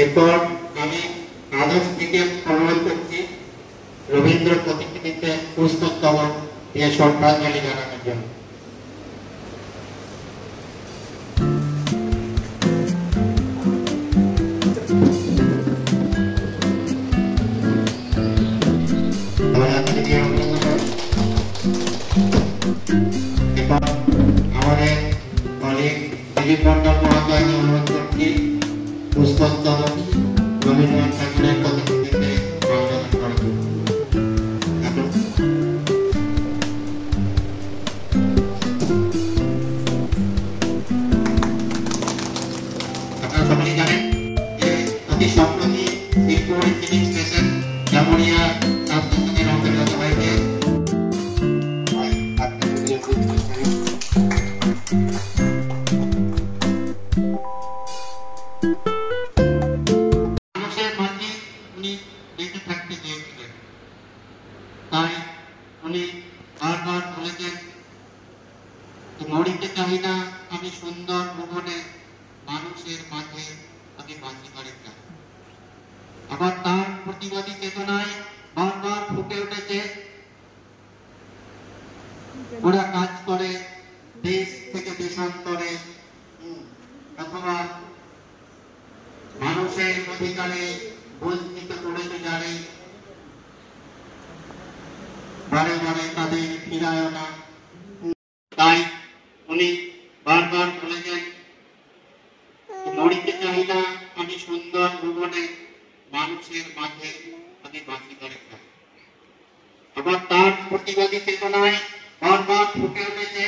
এরপর আমি আদর্শ থেকে অনুরোধ করছি রবীন্দ্র প্রতিকৃতিতে পুষ্পস্তবক দিয়ে শ্রদ্ধাঞ্জলি জানানোর জন্য। আমাদের অনেক দিলীপ মন্ডল মহাশয়কে অনুরোধ করছি পুষ্পস্তবক রবীন্দ্রনাথ ঠাকুরের প্রতিকৃতিতে মাল্যদান করার জন্য। আপনারা সকলেই জানেন যে অতি সম্প্রতি মিরপুর ফিলিং স্টেশন জামুরিয়া সাবস্টেশনের অন্তর্গত হয়েছে মানুষের মাঝে উনি বেঁচে থাকতে চেয়েছিলেন। তাই উনি বারবার বলেছেন, মরিতে চাই না আমি সুন্দর ভুবনে, মানুষের মাঝে আমি বাঁচিবার চাই। আবার তার প্রতিবাদী চেতনায় বারবার ফুটে উঠেছে, ওরা কাজ করে দেশ থেকে দেশান্তরে অথবা মানুষের অধিকারে বঞ্চিত করেছে যারে, বারে বারে তাদের ফিরায় না। তাই উনি বারবার বলেছেন, মরিতে চাই না আমি সুন্দর ভুবনে, মানুষের মাঝে আমি বাঁচিবার চাই। আবার তার প্রতিবাদী চেতনায় বারবার ফুটে উঠেছে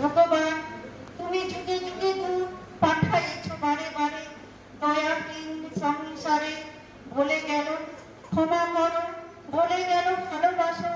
ভগবান, তুমি যুগে যুগে দূত পাঠাইছ বারে বারে, দয়াহীন সংসারে ভুলে গেল ক্ষমা করো, ভুলে গেল ভালোবাসা।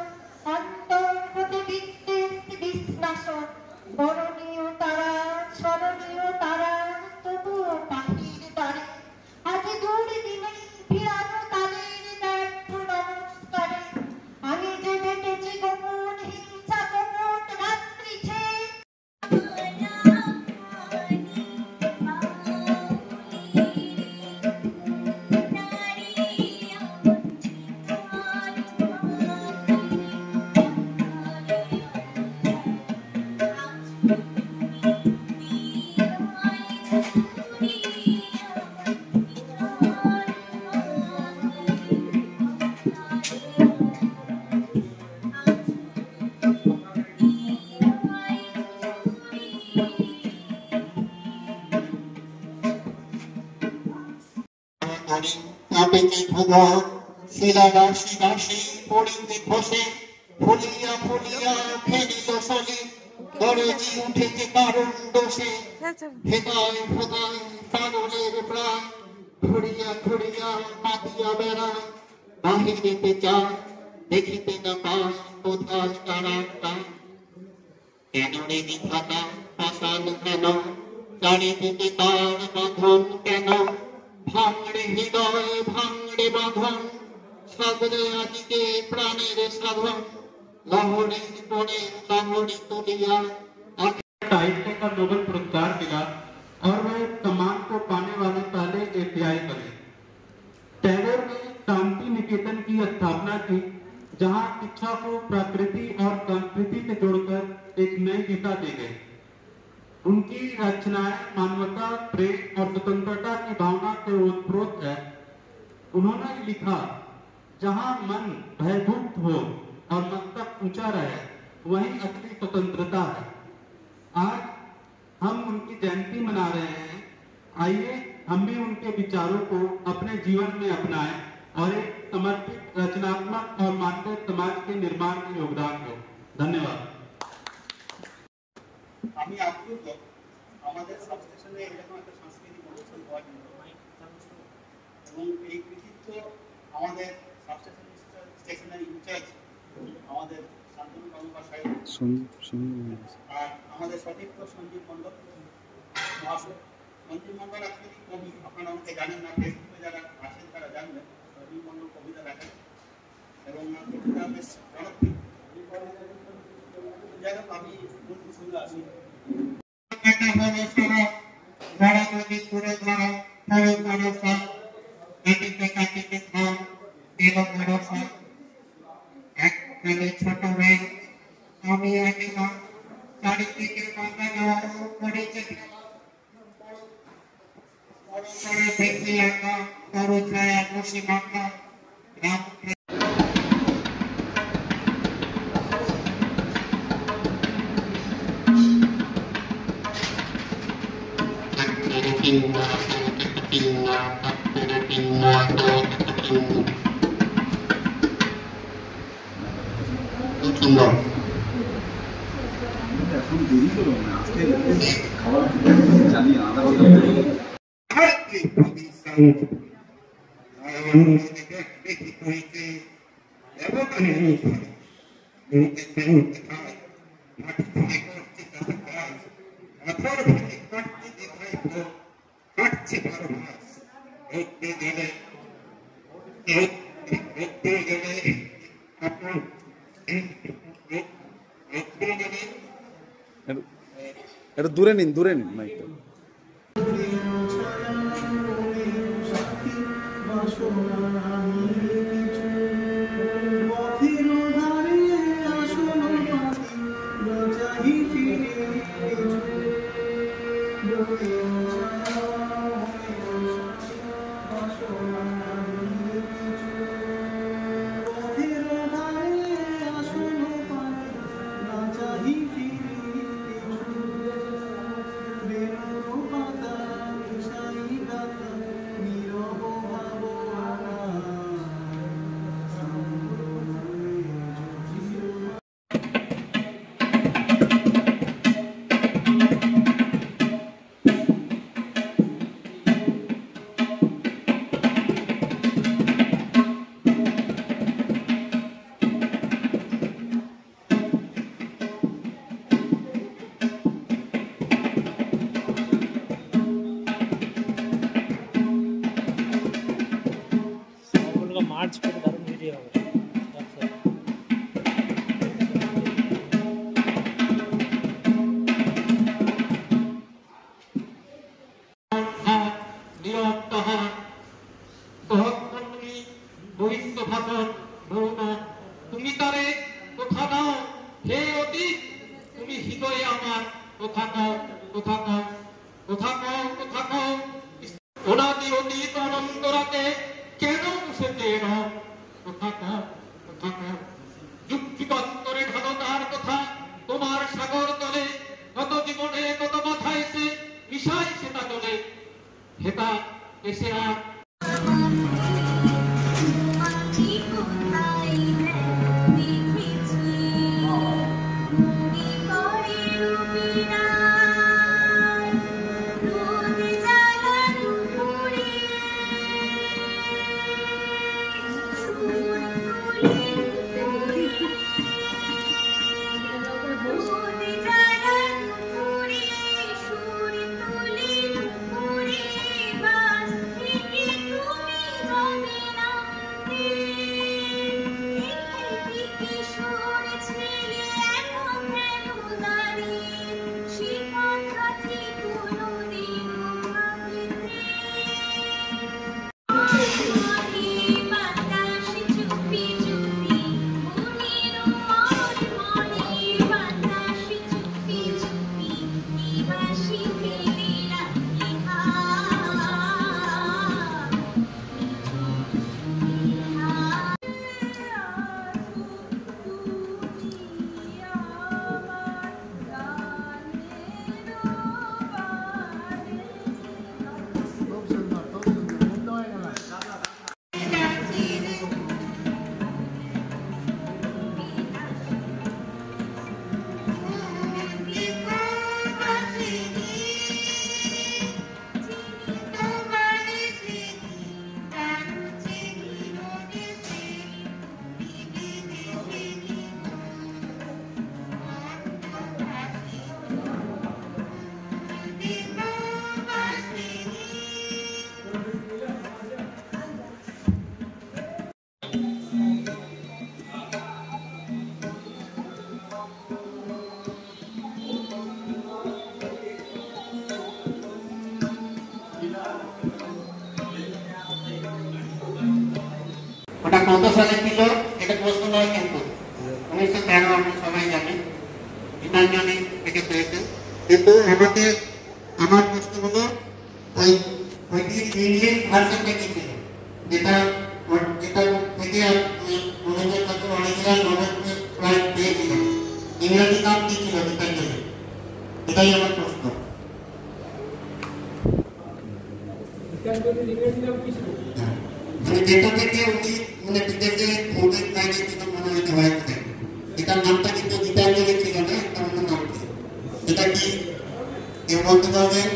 আবেগে ভুবন শিলা রাশি রাশি পড়িতে খসে ফুলিয়া ফুলিয়া ফেরিল সলে গরজি উঠেছে কারণ দোষে ভেদায় ভেদায় পাগলের প্রাণ ঘুরিয়া ঘুরিয়া মাতিয়া বেড়ায় বাহিরেতে চায় দেখিতে না পায় কোথায় তারা কেন রে বিধাতা পাষাণ কেন চারিদিকে তার বাঁধন কেন ভাঙড়ে হৃদয় ভাঙড়ে বাঁধন সাগরে আদিকে প্রাণের সাধন लहरी कोने लहरी तुलिया साहित्य का नोबेल पुरस्कार मिला और वह सम्मान को पाने वाले पहले एशियाई बने। टैगोर ने शांति निकेतन की स्थापना की, जहां शिक्षा को प्रकृति और संस्कृति से जोड़कर एक नई दिशा दी गई। उनकी रचनाएं मानवता, प्रेम और स्वतंत्रता की भावना से ओतप्रोत है। उन्होंने लिखा, जहां मन भयभुक्त हो और मस्तक ऊंचा रहे, वही असली स्वतंत्रता है। आज हम उनकी जयंती मना रहे हैं। आइए हम भी उनके विचारों को अपने जीवन में अपनाएं और एक समर्पित, रचनात्मक और मानवीय समाज के निर्माण में योगदान दें। धन्यवाद। আমি আপ্লুত আমাদের সাবস্টেশনে এরকম একটা সাংস্কৃতিক অনুষ্ঠান হওয়ার জন্য এবং এই কৃতিত্ব আমাদের সাবস্টেশন স্টেশনের ইনচার্জ আমাদের শান্তনু কর্মকার সাহেব আর আমাদের সতীর্থ সঞ্জীব মণ্ডল মহাশয়। সঞ্জীব মণ্ডল অ্যাকচুয়ালি কবি, আপনারা আমাকে জানেন না, ফেসবুকে যারা আসেন তারা জানবেন। সঞ্জীব মণ্ডল কবিতা লেখেন এবং কবিতা বেশ জনপ্রিয়। যাই হোক, আমি শুনে আসি ছোট মেয়ে আমি একলা চারিদিকে বাঁধানো করেছে দেখি একা তরু ছায়া বসে মাখা রাম সুন্দর এখন দেরি করো না, আজকে খাবার জানি আলাদা এটা দূরে নিন মাইকটা। मार्च को दारुण वीडियो হবে। তুমি তারে কথা দাও হে অতীত, তুমি হৃদয়ে আমার কথা কও, কথা কও, কথা কও, কথা কও। অনাদি অতীত অনন্ত রাতে কেন মুছেছে রব, কথা কও, কথা কও। যুক্তিকত্তরে ঢালো তার কথা তোমার সাগর তলে, কত জীবনে কত মাথা এসে মিশাই সেটা তলে, হেতা এসে আর ওটা কত সালে ছিল এটা প্রশ্ন নয়, কিন্তু 1913 আমরা সবাই জানি গীতাঞ্জলি থেকে পেয়েছে। কিন্তু আমার প্রশ্ন হলো ওইটি ইংলিশ ভার্সনটা কি ছিল, যেটা থেকে আমাদের কাছে অরিজিনাল নোবেল প্রাইজ পেয়েছিলেন, ইংরেজি নাম কি ছিল গীতাঞ্জলি? এটাই আমার প্রশ্ন। যেটা থেকে উনি বিদেশে কোভিড-19 থেকে মনে হতে হয়েছে, এটার নামটা কিন্তু গীতাঞ্জলি ছিল না, একটা অন্য নাম ছিল। এটা কি কেউ বলতে পারবেন?